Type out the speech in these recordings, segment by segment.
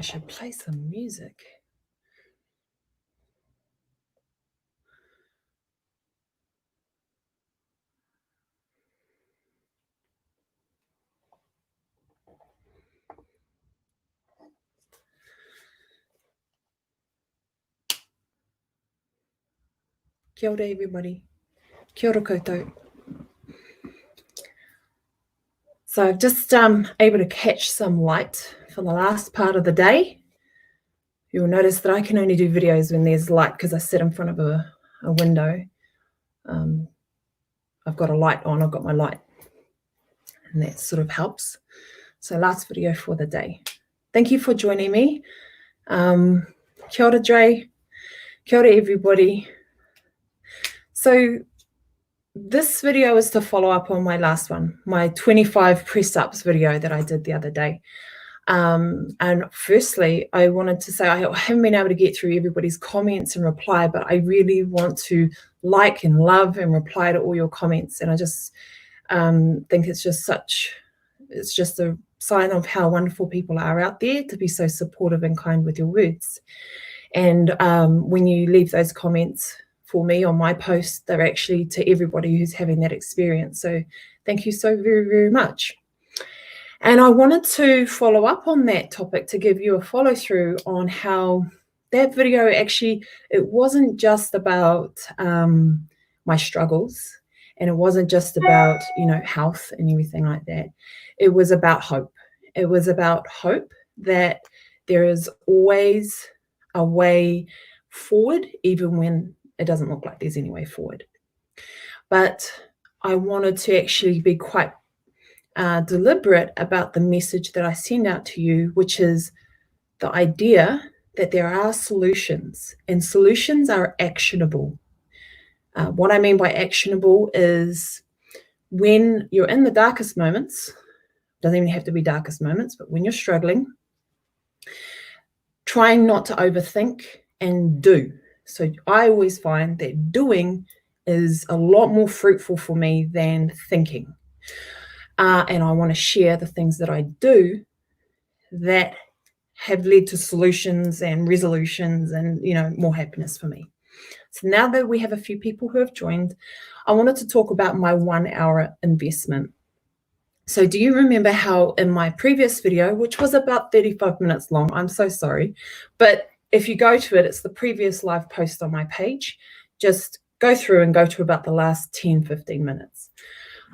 should play some music. Kia ora, everybody. Kia ora koutou. So I've just able to catch some light for the last part of the day. You'll notice that I can only do videos when there's light because I sit in front of a window. I've got a light on, I've got my light, and that sort of helps. So last video for the day. Thank you for joining me. Kia ora, Dre. Kia ora, everybody. So this video is to follow up on my last one, my 25 press-ups video that I did the other day. And firstly, I wanted to say I haven't been able to get through everybody's comments and reply, but I really want to like and love and reply to all your comments. And I just think it's just a sign of how wonderful people are out there to be so supportive and kind with your words. And when you leave those comments for me on my post, they're actually to everybody who's having that experience. So thank you so very, very much. And I wanted to follow up on that topic to give you a follow through on how that video actually, it wasn't just about my struggles, and it wasn't just about, health and everything like that. It was about hope. It was about hope that there is always a way forward, even when it doesn't look like there's any way forward. But I wanted to actually be quite deliberate about the message that I send out to you, which is the idea that there are solutions, and solutions are actionable. What I mean by actionable is when you're in the darkest moments, doesn't even have to be darkest moments, but when you're struggling, trying not to overthink and do. So I always find that doing is a lot more fruitful for me than thinking. And I want to share the things that I do that have led to solutions and resolutions and, more happiness for me. So now that we have a few people who have joined, I wanted to talk about my 1 hour investment. So do you remember how in my previous video, which was about 35 minutes long, I'm so sorry, but if you go to it, it's the previous live post on my page. Just go through and go to about the last 10, 15 minutes.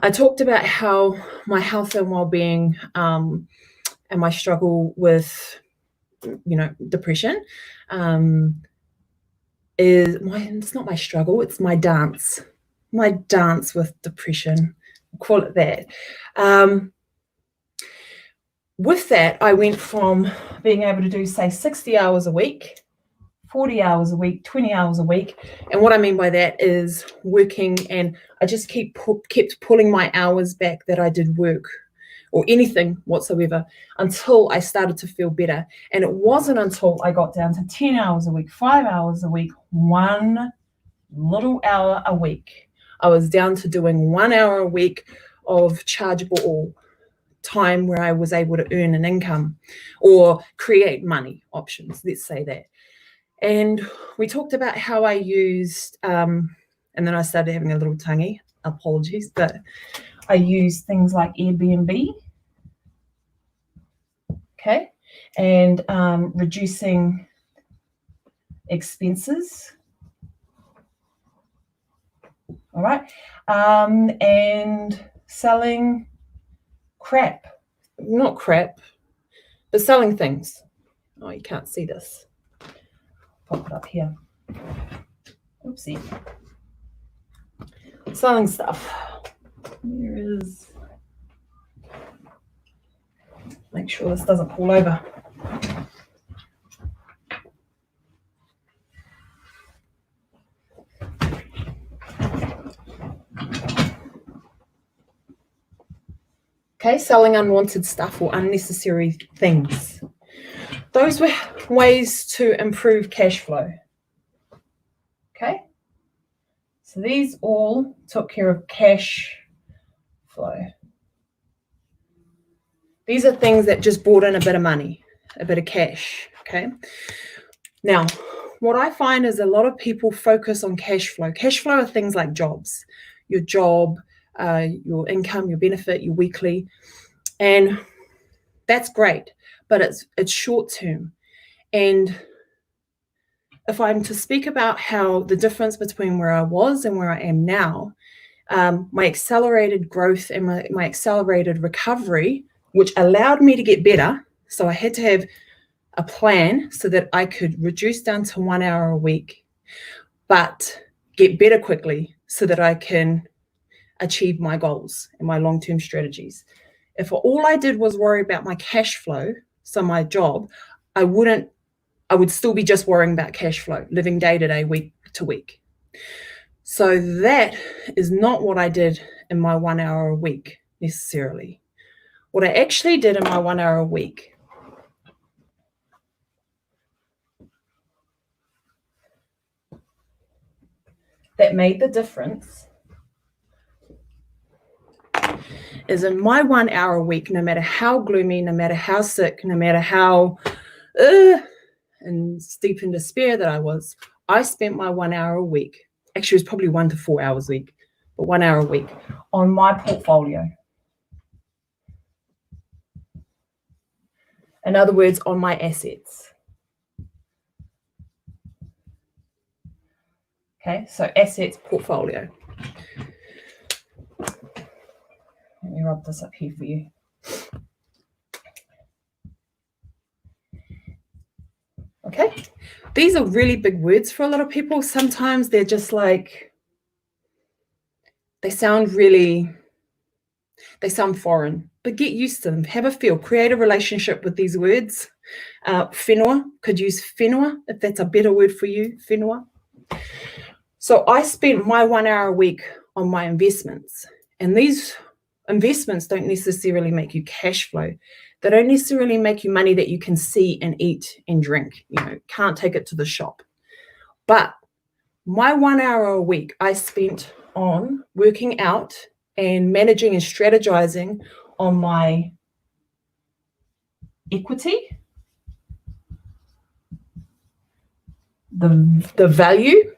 I talked about how my health and well-being and my struggle with, depression it's not my struggle, it's my dance with depression, we'll call it that. With that, I went from being able to do, say, 60 hours a week, 40 hours a week, 20 hours a week. And what I mean by that is working, and I just kept pulling my hours back that I did work or anything whatsoever until I started to feel better. And it wasn't until I got down to 10 hours a week, 5 hours a week, 1 little hour a week. I was down to doing 1 hour a week of chargeable time where I was able to earn an income or create money options, let's say that. And we talked about how I used, and then I started having a little tonguey, apologies, but I used things like Airbnb, okay, and reducing expenses, all right, and selling not crap, but selling things. Oh, you can't see this. Pop it up here. Oopsie. Selling stuff. Here is. Make sure this doesn't fall over. Okay, selling unwanted stuff or unnecessary things. Those were ways to improve cash flow. Okay, so these all took care of cash flow. These are things that just brought in a bit of money. a bit of cash. Okay. Now, what I find is a lot of people focus on cash flow. Cash flow are things like jobs, your job, your income, your benefit, your weekly, and that's great, but it's short term. And if I'm to speak about how the difference between where I was and where I am now, my accelerated growth and my accelerated recovery, which allowed me to get better. So I had to have a plan so that I could reduce down to 1 hour a week, but get better quickly so that I can achieve my goals and my long-term strategies. If all I did was worry about my cash flow, so my job, I would still be just worrying about cash flow, living day to day, week to week. So that is not what I did in my 1 hour a week necessarily. What I actually did in my 1 hour a week that made the difference is in my 1 hour a week, no matter how gloomy, no matter how sick, no matter how and steep in despair that I was, I spent my 1 hour a week, actually it was probably 1 to 4 hours a week, but 1 hour a week on my portfolio. In other words, on my assets. Okay, so assets, portfolio. Let me rub this up here for you. Okay, these are really big words for a lot of people. Sometimes they're just like, they sound foreign, but get used to them. Have a feel, create a relationship with these words. Whenua, could use whenua if that's a better word for you, whenua. So I spent my 1 hour a week on my investments, and these investments don't necessarily make you cash flow. They don't necessarily make you money that you can see and eat and drink. You know, can't take it to the shop. But my 1 hour a week I spent on working out and managing and strategizing on my equity, the value.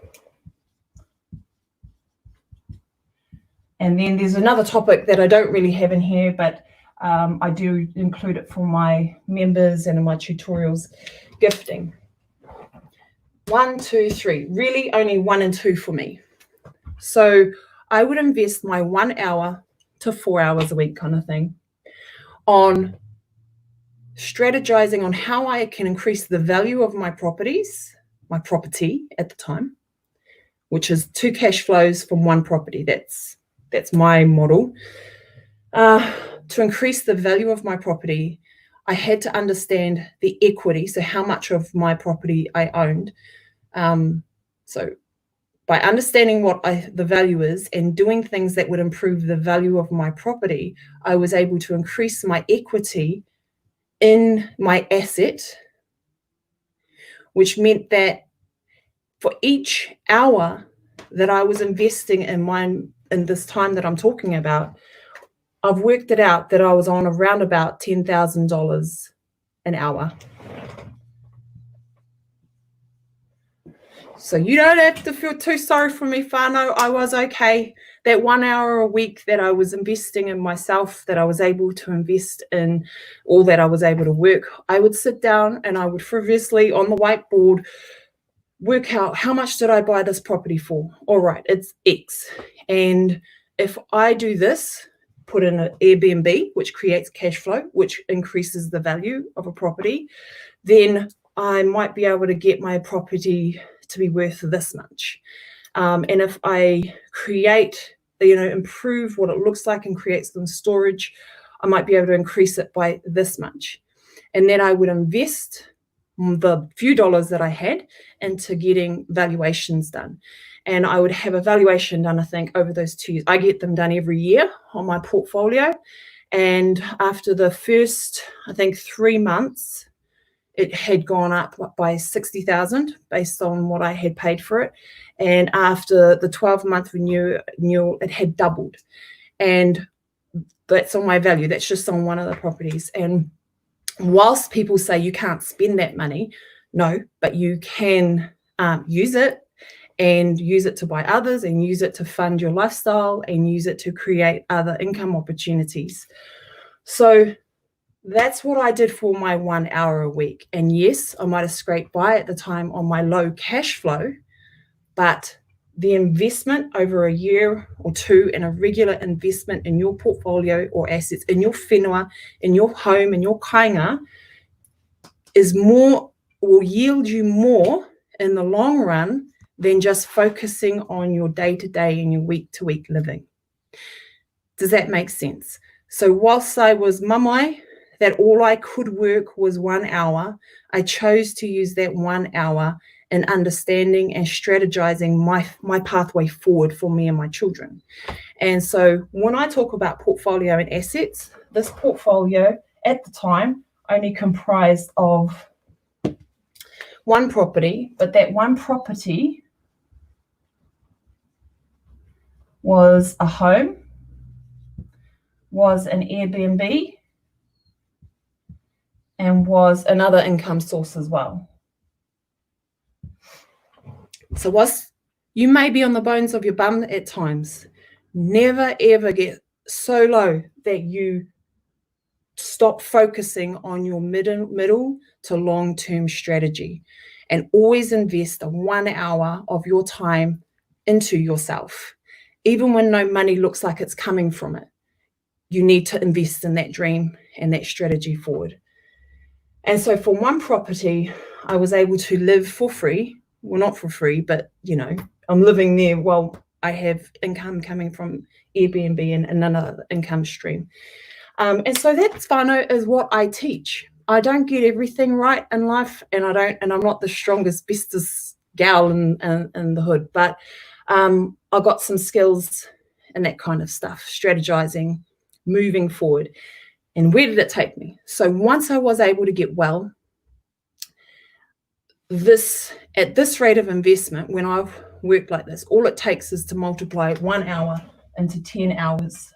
And then there's another topic that I don't really have in here, but I do include it for my members and in my tutorials, gifting. 1, 2, 3, really only 1 and 2 for me. So I would invest my 1 hour to 4 hours a week kind of thing on strategizing on how I can increase the value of my properties, my property at the time, which is 2 cash flows from 1 property. That's my model. To increase the value of my property, I had to understand the equity, so how much of my property I owned. So by understanding what the value is and doing things that would improve the value of my property, I was able to increase my equity in my asset, which meant that for each hour that I was investing in this time that I'm talking about, I've worked it out that I was on around about $10,000 an hour. So you don't have to feel too sorry for me, whānau. I was okay. That 1 hour a week that I was investing in myself, that I was able to invest in, all that I was able to work, I would sit down and I would frivolously on the whiteboard work out how much did I buy this property for? All right, it's X. And if I do this, put in an Airbnb, which creates cash flow, which increases the value of a property, then I might be able to get my property to be worth this much. And if I create, improve what it looks like and create some storage, I might be able to increase it by this much. And then I would invest the few dollars that I had into getting valuations done. And I would have a valuation done, I think, over those 2 years. I get them done every year on my portfolio. And after the first, I think, 3 months, it had gone up by 60,000 based on what I had paid for it. And after the 12-month renewal, it had doubled. And that's on my value. That's just on one of the properties. And whilst people say you can't spend that money, no, but you can use it, and use it to buy others, and use it to fund your lifestyle, and use it to create other income opportunities. So that's what I did for my 1 hour a week. And yes, I might have scraped by at the time on my low cash flow, but the investment over a year or two in a regular investment in your portfolio or assets, in your whenua, in your home, in your kāinga, is more, will yield you more in the long run than just focusing on your day-to-day and your week-to-week living. Does that make sense? So whilst I was mamai, that all I could work was 1 hour, I chose to use that 1 hour in understanding and strategizing my pathway forward for me and my children. And so when I talk about portfolio and assets, this portfolio at the time only comprised of one property, but that one property was a home, was an Airbnb, and was another income source as well. So whilst you may be on the bones of your bum at times, never ever get so low that you stop focusing on your middle to long-term strategy, and always invest 1 hour of your time into yourself. Even when no money looks like it's coming from it, you need to invest in that dream and that strategy forward. And so for one property, I was able to live for free. Well, not for free, but I'm living there while I have income coming from Airbnb and another income stream. And so that's whānau is what I teach. I don't get everything right in life, and I'm not the strongest, bestest gal in the hood, but I got some skills and that kind of stuff, strategizing, moving forward. And where did it take me? So once I was able to get well, at this rate of investment, when I've worked like this, all it takes is to multiply 1 hour into 10 hours.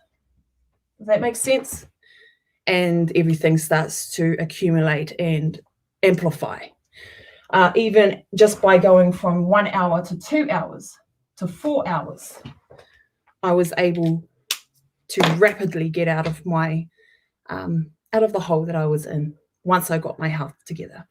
Does that make sense? And everything starts to accumulate and amplify. Even just by going from 1 hour to 2 hours to 4 hours, I was able to rapidly get out of my out of the hole that I was in once I got my health together.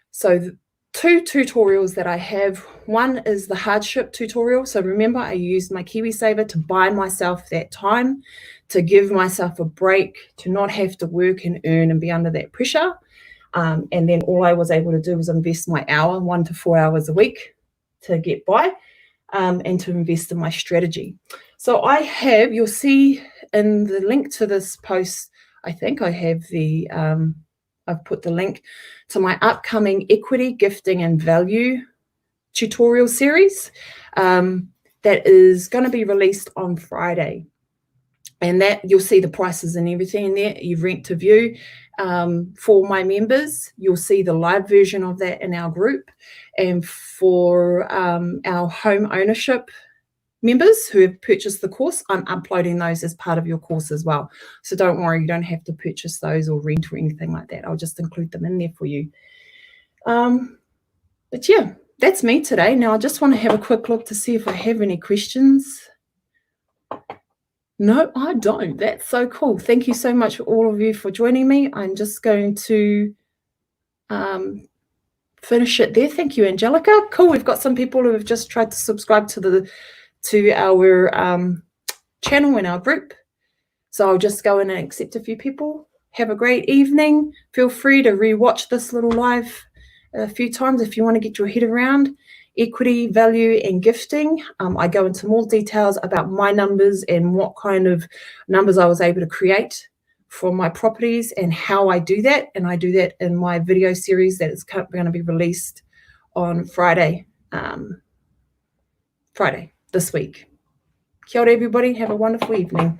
So two tutorials that I have. One is the hardship tutorial. So remember, I used my KiwiSaver to buy myself that time, to give myself a break, to not have to work and earn and be under that pressure. And then all I was able to do was invest my hour, 1 to 4 hours a week to get by, and to invest in my strategy. So I have, you'll see in the link to this post, I think I have I've put the link to my upcoming equity, gifting, and value tutorial series that is going to be released on Friday. And that you'll see the prices and everything in there. You rent to view. For my members, you'll see the live version of that in our group. And for our home ownership members who have purchased the course, I'm uploading those as part of your course as well. So don't worry, you don't have to purchase those or rent or anything like that. I'll just include them in there for you. But yeah, that's me today. Now I just want to have a quick look to see if I have any questions. No, I don't. That's so cool. Thank you so much, all of you, for joining me. I'm just going to finish it there. Thank you, Angelica. Cool. We've got some people who have just tried to subscribe to our channel in our group. So I'll just go in and accept a few people. Have a great evening. Feel free to rewatch this little live a few times if you want to get your head around equity, value, and gifting. I go into more details about my numbers and what kind of numbers I was able to create for my properties and how I do that. And I do that in my video series that is going to be released on Friday this week. Kia ora, everybody. Have a wonderful evening.